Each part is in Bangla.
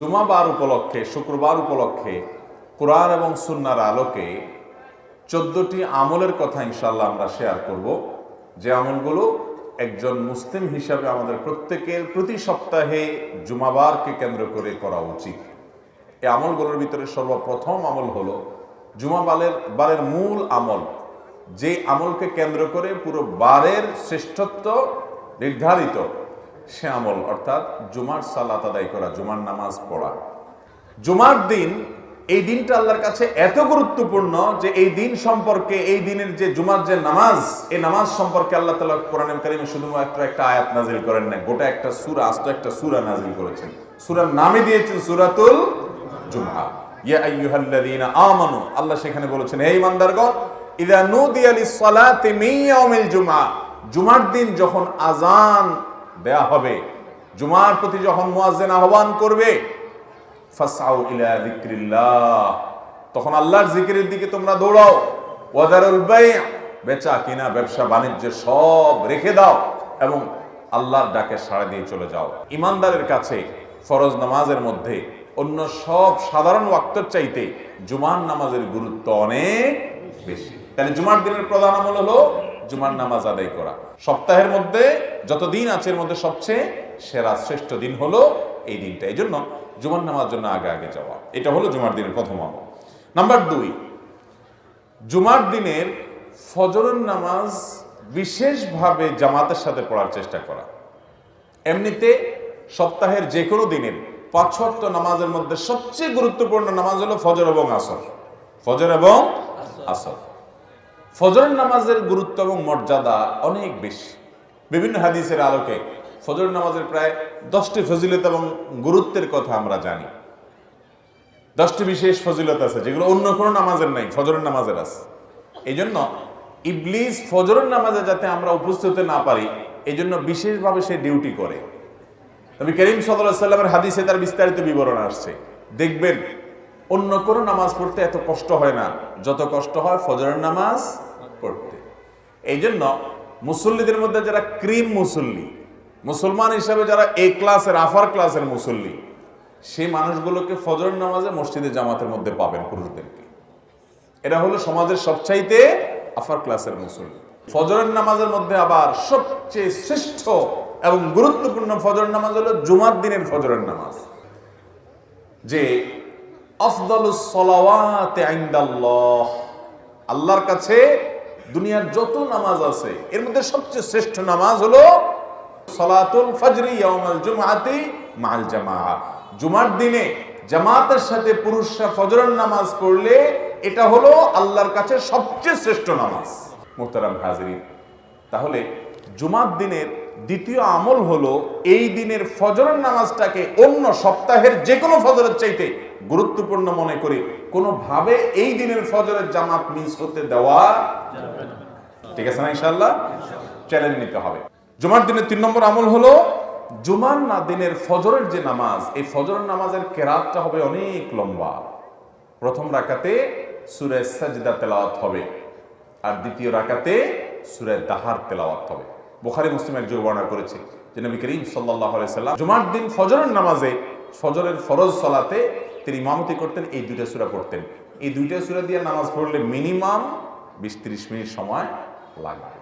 জুমাবার উপলক্ষে, শুক্রবার উপলক্ষে কোরআন এবং সুন্নাহর আলোকে 14টি আমলের কথা ইনশাআল্লাহ আমরা শেয়ার করব, যে আমলগুলো একজন মুসলিম হিসাবে আমাদের প্রত্যেকের প্রতি সপ্তাহে জুমাবারকে কেন্দ্র করে করা উচিত। এই আমলগুলোর ভিতরে সর্বপ্রথম আমল হলো বারের মূল আমল, যে আমলকে কেন্দ্র করে পুরো বারের শ্রেষ্ঠত্ব নির্ধারিত, সে আমল অর্থাৎ জুমার সালাত আদায় করা, জুমার নামাজ পড়া। জুমার দিন, এই দিনটা আল্লাহর কাছে এত গুরুত্বপূর্ণ যে এই দিন সম্পর্কে, এই দিনের যে জুমার যে নামাজ, এই নামাজ সম্পর্কে আল্লাহ তাআলা কোরআনে কারিমে শুধুমাত্র একটা আয়াত নাজিল করেন না, গোটা একটা সূরা, আস্ত একটা সূরা নাজিল করেছেন। সূরার নামই দিয়েছেন সূরাতুল জুমআ। ইয়া আইয়ুহাল্লাযীনা আমানু, আল্লাহ সেখানে বলেছেন, হে ঈমানদারগণ, ইযা নুদিয়া লিস-সালাতি মিন ইয়াউমিল জুমআ, জুমার দিন যখন আযান দেয়া হবে, জুমার প্রতি যখন মুয়াজ্জিন আহ্বান করবে, ফাসআউ ইলা যিকরিল্লাহ, তখন আল্লাহর জিকিরের দিকে তোমরা দৌড়াও। ওয়াদারুল বাই', বেচা কিনা, ব্যবসা বাণিজ্য সব রেখে দাও এবং আল্লাহর ডাকে সাড়া দিয়ে চলে যাও। ইমানদারের কাছে ফরজ নামাজের মধ্যে অন্য সব সাধারণ ওয়াক্তের চাইতে জুমার নামাজের গুরুত্ব অনেক বেশি। তাহলে জুমার দিনের প্রধান আমল হলো জুমার নামাজ আদায় করা। সপ্তাহের মধ্যে যত দিন আছে এর মধ্যে সবচেয়ে সেরা শ্রেষ্ঠ দিন হলো এই দিনটা। এই জন্য জুমার নামাজ জন্য আগে আগে যাওয়া, এটা হলো জুমার দিনের প্রথম আমল। নাম্বার 2, জুমার দিনের ফজরের নামাজ বিশেষভাবে জামাতের সাথে পড়ার চেষ্টা করা। এমনিতে সপ্তাহের যে কোনো দিনের 5 ওয়াক্ত নামাজের মধ্যে সবচেয়ে গুরুত্বপূর্ণ নামাজ হলো ফজর এবং আসর। ফজর এবং আসর। ফজরের নামাজের গুরুত্ব এবং মর্যাদা অনেক বেশি। বিভিন্ন হাদিসের আলোকে ফজর নামাজের প্রায় 10টি ফজিলত এবং গুরুত্বের কথা আমরা জানি। 10টি বিশেষ ফজিলত আছে যেগুলো অন্য কোনো নামাজের নাই, ফজরের নামাজের আছে। এই জন্য ইবলিস ফজরের নামাজে যাতে আমরা উপস্থিত হতে না পারি, এই জন্য বিশেষভাবে সে ডিউটি করে। নবী করিম সাল্লাল্লাহু আলাইহি ওয়াসাল্লামের হাদিসে তার বিস্তারিত বিবরণ আসছে। দেখবেন অন্য কোনো নামাজ পড়তে এত কষ্ট হয় না যত কষ্ট হয় ফজরের নামাজ পড়তে। এই জন্য মুসল্লিদের মধ্যে যারা ক্রিম মুসল্লি, মুসলমান হিসাবে যারা এ ক্লাসের, আফার ক্লাসের মুসল্লি, সেই মানুষগুলোকে ফজরের নামাজে মসজিদে জামাতের মধ্যে পাবেন, পুরুষদেরকে। এরা হলো সমাজের সবচাইতে আফার ক্লাসের মুসল্লি। ফজরের নামাজের মধ্যে আবার সবচেয়ে শ্রেষ্ঠ এবং গুরুত্বপূর্ণ ফজরের নামাজ হলো জুমার দিনের ফজরের নামাজ, যে আফদালুস সালাওয়াতি ইনদাল্লাহ, আল্লাহর কাছে দুনিয়ার যত নামাজ আছে এর মধ্যে সবচেয়ে শ্রেষ্ঠ নামাজ হলো সালাতুল ফজরি ইয়াউমাল জুমআতি মাআল জামাআ। জুমার দিনে জামাতের সাথে পুরুষরা ফজরের নামাজ পড়লে এটা হলো আল্লাহর কাছে সবচেয়ে শ্রেষ্ঠ নামাজ। মুহতারাম হাজিরিন, তাহলে জুমার দিনের দ্বিতীয় আমল হলো এই দিনের ফজরের নামাজটাকে অন্য সপ্তাহের যে কোনো ফজরের চাইতে গুরুত্বপূর্ণ মনে করে কোনোভাবে এই দিনের ফজরের জামাত মিস হতে দেওয়া যাবে না। ঠিক আছে না? ইনশাআল্লাহ চ্যালেঞ্জ নিতে হবে। জুমার দিনের 3 নম্বর আমল হলো জুমার দিনের ফজরের যে নামাজ, এই ফজরের নামাজের কেরাতটা হবে অনেক লম্বা। প্রথম রাকাতে সূরা সাজদা তেলাওয়াত হবে আর দ্বিতীয় রাকাতে সূরা দাহার তেলাওয়াত হবে। বুখারী মুসলিম এক বর্ণনা করেছে যে নবী করিম সাল্লাল্লাহু আলাইহি সাল্লাম জুমার দিন ফজরের নামাজে, ফজরের ফরজ সালাতে তিনি ইমামতি করতেন, এই 2টা সূরা পড়তেন। এই 2টা সূরা দিয়ে নামাজ পড়লে মিনিমাম 20-30 মিনিট সময় লাগবে।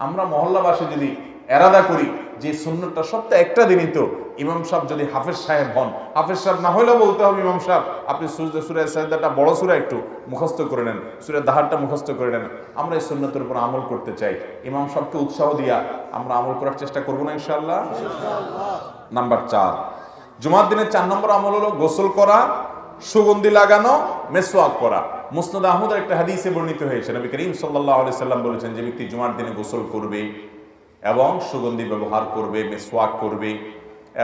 আমরা মহল্লাবাসী যদি এরাদা করি যে সুন্নতটা সপ্তাহে একটা দিনই তো, ইমাম সাহেব যদি হাফেজ সাহেব হন, হাফেজ সাহেব না হলেও বলতে হবে, ইমাম সাহেব আপনি সূরা সাজদাটা বড় সূরা একটু মুখস্থ করে নেন, সূরা দাহারটা মুখস্থ করে নেন। আমরা এই সুন্নতের উপর আমল করতে চাই, ইমাম সাহেবকে উৎসাহ দিয়া আমরা আমল করার চেষ্টা করবো না ইনশাআল্লাহ। নাম্বার 4, জুমার দিনের 4 নম্বর আমল হলো গোসল করা, সুগন্ধি লাগানো, মেসওয়াক করা। মুসনাদ আহমদের একটা হাদিসে বর্ণিত হয়েছে, নবী করিম সাল্লাল্লাহু আলাইহি সাল্লাম বলেছেন, যে ব্যক্তি জুমার দিনে গোসল করবে এবং সুগন্ধি ব্যবহার করবে, মেসওয়াক করবে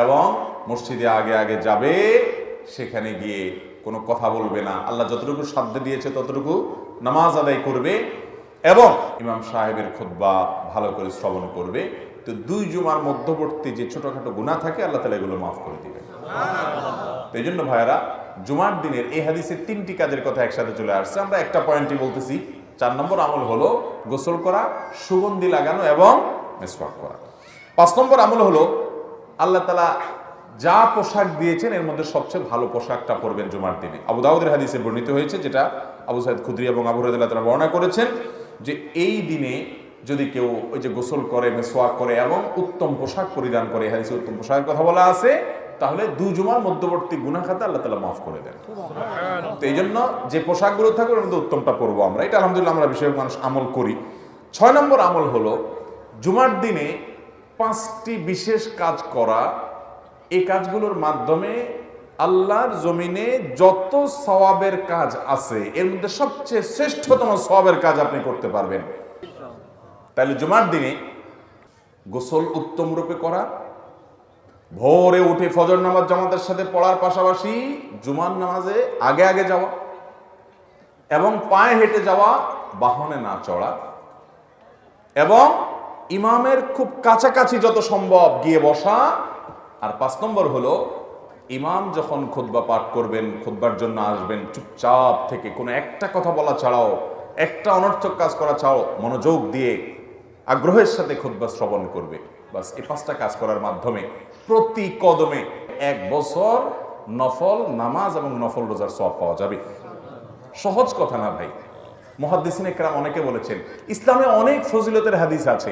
এবং মসজিদে আগে আগে যাবে, সেখানে গিয়ে কোনো কথা বলবে না, আল্লাহ যতটুকু সাধ্য দিয়েছে ততটুকু নামাজ আদায় করবে এবং ইমাম সাহেবের খুতবা ভালো করে শ্রবণ করবে, তো 2 জুমার মধ্যবর্তী যে ছোটখাটো গুনাহ থাকে আল্লাহ তাআলা এগুলো মাফ করে দিবেন। তো এই জন্য ভাইয়ারা, জুমার দিনের এই হাদিসে 3টি কাজের কথা একসাথে চলে আসছে। আমরা একটা পয়েন্টই বলতেছি। 4 নম্বর আমল হলো গোসল করা, সুগন্ধি লাগানো এবং মেসওয়াক করা। 5 নম্বর আমল হলো আল্লাহ তাআলা যা পোশাক দিয়েছেন এর মধ্যে সবচেয়ে ভালো পোশাকটা পরবেন জুমার দিনে। আবু দাউদের হাদিসে বর্ণিত হয়েছে, যেটা আবু সাঈদ খুদরি এবং আবু হুরায়রা রাদিয়াল্লাহু আনহু বর্ণনা করেছেন, যে এই দিনে যদি কেউ ওই যে গোসল করে, মেসওয়াক করে এবং উত্তম পোশাক পরিধান করে, হাদিসে উত্তম পোশাকের কথা বলা আছে, তাহলে দুই জুমার মধ্যবর্তী গুনাহ খাতা আল্লাহ তাআলা মাফ করে দেন। তো এই জন্য যে পোশাকগুলো থাকবে ওর মধ্যে উত্তমটা পরবো আমরা। এটা আলহামদুলিল্লাহ আমরা বেশিরভাগ মানুষ আমল করি। 6 নম্বর আমল হলো জুমার দিনে 5টি বিশেষ কাজ করা। এই কাজগুলোর মাধ্যমে আল্লাহর জমিনে যত সওয়াবের কাজ আছে এর মধ্যে সবচেয়ে শ্রেষ্ঠতম সওয়াবের কাজ আপনি করতে পারবেন। তাহলে জুমার দিনে গোসল উত্তম রূপে করা, ভোরে উঠে ফজর নামাজ জামাতের সাথে পড়ার পাশাপাশি জুমার নামাজে আগে আগে যাওয়া এবং পায়ে হেঁটে যাওয়া, বাহনে না চড়া, এবং ইমামের খুব কাছাকাছি যত সম্ভব গিয়ে বসা। আর 5 নম্বর হলো ইমাম যখন খুতবা পাঠ করবেন, খুতবার জন্য আসবেন, চুপচাপ থেকে কোনো একটা কথা বলা ছাড়াও, একটা অনর্থক কাজ করা ছাড়াও মনোযোগ দিয়ে আগ্রহের সাথে খুতবা শ্রবণ করবে। বাস এই 5টা কাজ করার মাধ্যমে প্রতি কদমে 1 বছর নফল নামাজ এবং নফল রোজার সওয়াব পাওয়া যাবে। সহজ কথা না ভাই। মুহাদ্দিসিনে কেরাম অনেকে বলেছেন ইসলামে অনেক ফজিলতের হাদিস আছে,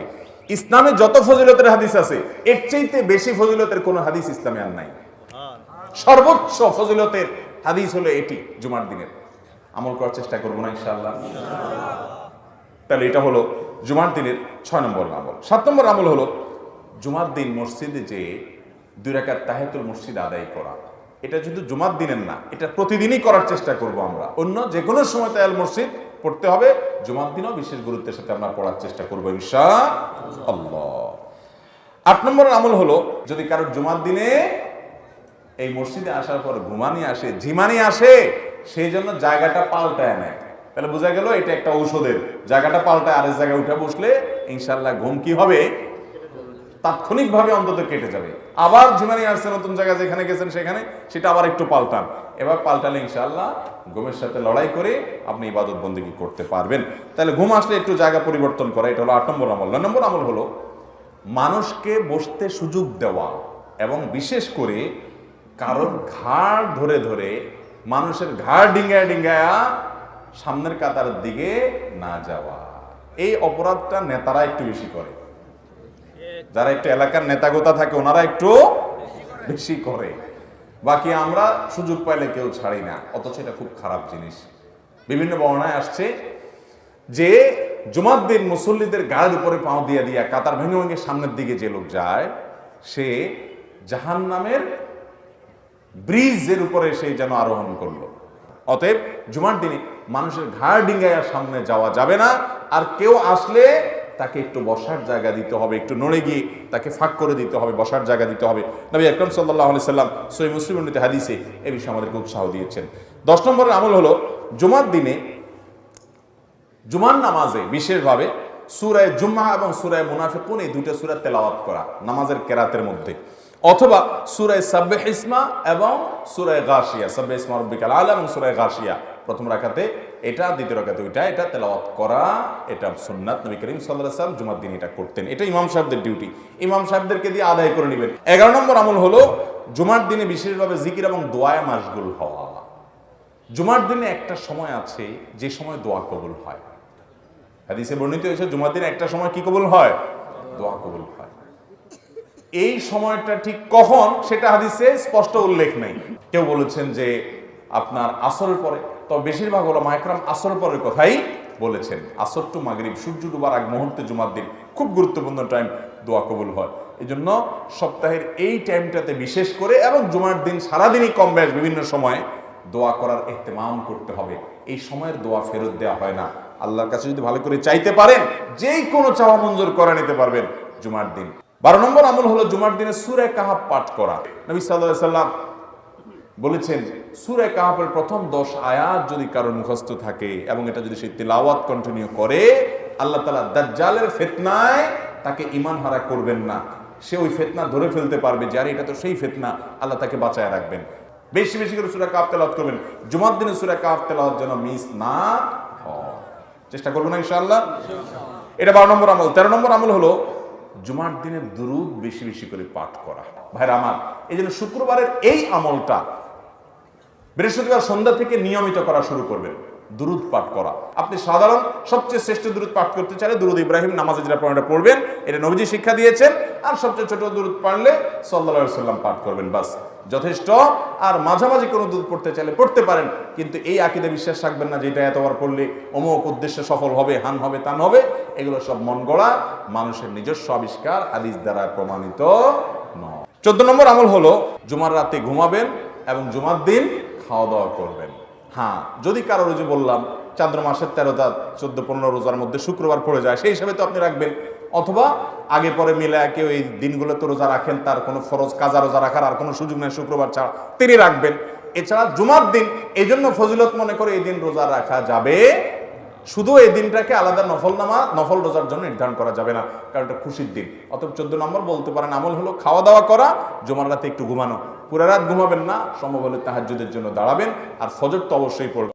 ইসলামে যত ফজিলতের হাদিস আছে এর চাইতে বেশি ফজিলতের কোন হাদিস ইসলামে আর নাই। সর্বোচ্চ ফজিলতের হাদিস হলো এটি জুমার দিনের। আমল করার চেষ্টা করবো না ইনশাআল্লাহ? তাহলে এটা হলো জুমার দিনের 6 নম্বর আমল। 7 নম্বর আমল হলো জুমার দিন মসজিদে যে 2 রাকাত তাহিয়াতুল মসজিদ আদায় করা। এটা শুধু জুমার দিনের না, এটা প্রতিদিনই করার চেষ্টা করব আমরা। অন্য যে কোনো সময় তাহিয়াতুল মসজিদ পড়তে হবে, জুমার দিনও বিশেষ গুরুত্বের সাথে আমরা পড়ার চেষ্টা করবো ইনশাআল্লাহ। 8 নম্বর আমল হলো যদি কারোর জুমার দিনে এই মসজিদে আসার পর ঘুমানি আসে, ঝিমানি আসে, সেই জন্য জায়গাটা পাল্টায় নেয়, তাহলে বোঝা গেল এটা একটা ঔষধের। জায়গাটা পাল্টায় আরেক জায়গায় উঠে বসলে ইনশাআল্লাহ ঘুম কি হবে, তাৎক্ষণিকভাবে অন্তত কেটে যাবে। আবার ঝিমানি আসছে নতুন জায়গা যেখানে গেছেন সেখানে, সেটা আবার একটু পাল্টান। এবার পাল্টালে ইনশাআল্লাহ ঘুমের সাথে লড়াই করে আপনি ইবাদত বন্দেগী করতে পারবেন। তাহলে ঘুম আসলে একটু জায়গা পরিবর্তন করা, এটা হলো 8 নম্বর আমল। 9 নম্বর আমল হলো মানুষকে বসতে সুযোগ দেওয়া এবং বিশেষ করে কারোর ঘাড় ধরে ধরে মানুষের ঘাড় ডিঙ্গায় ডিঙ্গায়া সামনের কাতারের দিকে না যাওয়া। এই অপরাধটা নেতারা একটু বেশি করে, যারা একটু এলাকার নেতাগোতা থাকে ওনারা একটু বেশি করে, বাকি আমরা সুযোগ পাইলে কেউ ছাড়ি না। অথচ এটা খুব খারাপ জিনিস। বিভিন্ন বর্ণনায় আসছে যে জুমার দিন মুসল্লিদের গায়ের উপরে পাও দিয়ে দিয়া কাতার ভেঙে ভেঙে সামনের দিকে যে লোক যায় সে জাহান্নামের ব্রিজের উপরে সে যেন আরোহণ করলো। অতএব জুমার দিনে মানুষের ঘাড় ডিঙ্গায়া সামনে যাওয়া যাবে না। আর কেউ আসলে তাকে একটু বসার জায়গা দিতে হবে, একটু নড়ে গিয়ে তাকে ফাঁক করে দিতে হবে, বসার জায়গা দিতে হবে। নবী আকরাম সাল্লাল্লাহু আলাইহি সাল্লাম সহিহ মুসলিম উল্লেখিত হাদিসে এই বিষয়ে আমাদেরকে উৎসাহ দিয়েছেন। 10 নম্বরের আমল হলো জুমার দিনে জুমার নামাজে বিশেষভাবে সূরা জুমআ এবং সূরা মুনাফিকুন এই দুটো সূরা তেলাওয়াত করা নামাজের কেরাতের মধ্যে, অথবা সূরা সাব্বিহ ইসমা এবং সূরা গাশিয়া, সাব্বিহ ইসমা রাব্বিকাল আলা এবং সূরা গাশিয়া প্রথম রাকাতে এটা, দ্বিতীয় রাকাতে ওইটা, এটা তেলাওয়াত করা। এটা সুন্নাত, নবী করিম সাল্লাল্লাহু আলাইহি ওয়াসাল্লাম জুমার দিন এটা করতেন। এটা ইমাম সাহেবদের ডিউটি, ইমাম সাহেবদেরকে দিয়ে আদায় করে নেবেন। 11 নম্বর আমল হলো জুমার দিনে বিশেষভাবে জিকির এবং দোয়ায় মাশগুল হওয়া। জুমার দিনে একটা সময় আছে যে সময় দোয়া কবুল হয়। হাদিসে বর্ণিত হয়েছে জুমার দিনে একটা সময় কি কবুল হয়, দোয়া কবুল হয়। এই সময়টা ঠিক কখন সেটা হাদিসে স্পষ্ট উল্লেখ নেই। কেউ বলেছেন যে আপনার আসরের পরে, তবে বেশিরভাগ ওলামায়ে কেরাম আসরের পরের কথাই বলেছেন। আসর টু মাগরিব, সূর্য ডুবার আগ মুহূর্তে জুমার দিন খুব গুরুত্বপূর্ণ টাইম, দোয়া কবুল হয়। এই জন্য সপ্তাহের এই টাইমটাতে বিশেষ করে এবং জুমার দিন সারাদিনই কম বেশ বিভিন্ন সময়ে দোয়া করার ইহতিমাম করতে হবে। এই সময়ের দোয়া ফেরত দেওয়া হয় না। আল্লাহর কাছে যদি ভালো করে চাইতে পারেন যেই কোনো চাওয়া মঞ্জুর করে নিতে পারবেন জুমার দিন। 12 নম্বর আমল হলো জুমার দিনে সূরা কাহাফ পাঠ করা। নবী সাল্লাল্লাহু আলাইহি সাল্লাম বলেছেন সূরা কাহাফের প্রথম 10 আয়াত যদি কারোর মুখস্থ থাকে এবং এটা যদি সে তিলাওয়াত কন্টিনিউ করে, আল্লাহ তাআলা দাজ্জালের ফিতনায় তাকে ঈমান হারা করবেন না। সে ওই ফিতনা ধরে ফেলতে পারবে যে আরে এটা তো সেই ফিতনা, আল্লাহ তাকে বাঁচায় রাখবেন। বেশি বেশি করে সূরা কাহাফ তেলাওয়াত করবেন। জুমার দিনে সূরা কাহাফ তেলাওয়াত যেন মিস না হয়, চেষ্টা করবেন না ইনশাআল্লাহ। এটা 12 নম্বর আমল। 13 নম্বর আমল হলো জুমার দিনে দুরূদ বেশি বেশি করে পাঠ করা। ভাইরা আমার, এই জন্য শুক্রবারের এই আমলটা বৃহস্পতিবার সন্ধ্যা থেকে নিয়মিত করা শুরু করবেন। দুরুদ পাঠ করা, আপনি সাধারণ সবচেয়ে শ্রেষ্ঠ দুরুদ পাঠ করতে চাইলে দুরুদ ইব্রাহিম নামাজে যেটা পড়বেন, এটা নবীজি শিক্ষা দিয়েছেন। আর সবচেয়ে ছোট দুরুদ পারলে সাল্লাল্লাহু আলাইহি সাল্লাম পাঠ করবেন, বাস যথেষ্ট। আর মাঝামাঝি কোনো দুরুদ পড়তে চাইলে পড়তে পারেন, কিন্তু এই আকীদা বিশ্বাস রাখবেন না যে এটা এতবার পড়লে অমুক উদ্দেশ্যে সফল হবে, হান হবে, তান হবে। এগুলো সব মন গড়া, মানুষের নিজস্ব আবিষ্কার, হাদিস দ্বারা প্রমাণিত নয়। 14 নম্বর আমল হলো জুমার রাতে ঘুমাবেন এবং জুমার দিন খাওয়া দাওয়া করবেন। হ্যাঁ, যদি কারোর যে বললাম চান্দ্র মাসের 13টা 14-15 রোজার মধ্যে শুক্রবার পড়ে যায়, সেই হিসাবে তো আপনি রাখবেন। অথবা আগে পরে মিলে কেউ এই দিনগুলোতে রোজা রাখেন, তার কোনো ফরজ কাজা রোজা রাখার আর কোনো সুযোগ নেই শুক্রবার ছাড়া, তিনি রাখবেন। এছাড়া জুমার দিন এই জন্য ফজিলত মনে করে এই দিন রোজা রাখা যাবে, শুধু এই দিনটাকে আলাদা নফল রোজার জন্য নির্ধারণ করা যাবে না, কারণ এটা খুশির দিন। অতএব 14 নম্বর বলতে পারেন আমল হলো খাওয়া দাওয়া করা, জুমার রাতে একটু ঘুমানো। পুরো রাত ঘুমাবেন না, সম্ভব হলে তাহাজ্জুদের জন্য দাঁড়াবেন, আর ফজর তো অবশ্যই পড়বেন।